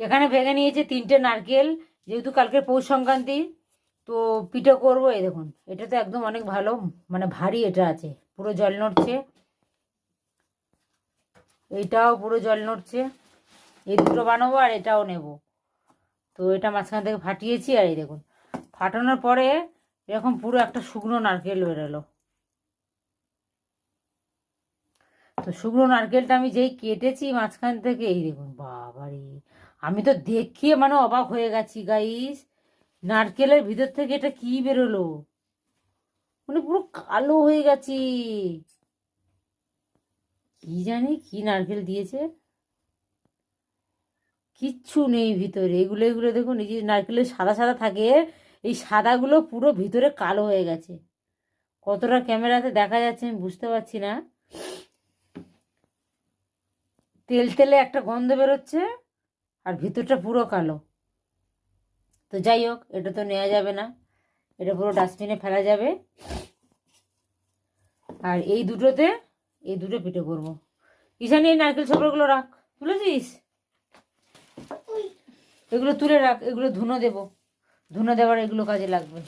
এখানে ভেঙে নিয়েছে 3টে নারকেল, যেহেতু কালকে পৌষ সংক্রান্তি, তো পিঠে করবো। এই দেখুন, এটা তো একদম অনেক ভালো, মানে ভারী এটা আছে, পুরো জল নড়ছে, এইটাও পুরো জল নড়ছে। এই দুটো বানাবো আর এটাও নেব। তো এটা মাঝখান থেকে ফাটিয়েছি, আর এই দেখুন ফাটানোর পরে এরকম পুরো একটা শুকনো নারকেল বেরোলো। তো শুকনো নারকেলটা আমি যেই কেটেছি মাঝখান থেকে, এই দেখুন বাবারে, আমি তো দেখিয়ে মানে অবাক হয়ে গেছি গাইস। নারকেলের ভিতর থেকে এটা কি বেরোলো, মানে পুরো কালো হয়ে গেছি। কি জানি কি নারকেল দিয়েছে, কিচ্ছু নেই ভিতরে। এগুলো এগুলো দেখুন, এই যে নারকেলের সাদা সাদা থাকে, এই সাদাগুলো পুরো ভিতরে কালো হয়ে গেছে। কতটা ক্যামেরাতে দেখা যাচ্ছে আমি বুঝতে পারছি না। তেল তেলে একটা গন্ধ বেরোচ্ছে, আর ভিতরটা পুরো কালো। তো যাই হোক, এটা তো নেওয়া যাবে না, এটা পুরো ডাস্টবিনে ফেলা যাবে। আর এই দুটো পিঠে করবো। ঈশানি, এই নারকেল ছোকরাগুলো রাখ, তুলেছিস? এগুলো তুলে রাখ, এগুলো ধুনো দেবো, ধুনো দেওয়ার এগুলো কাজে লাগবে।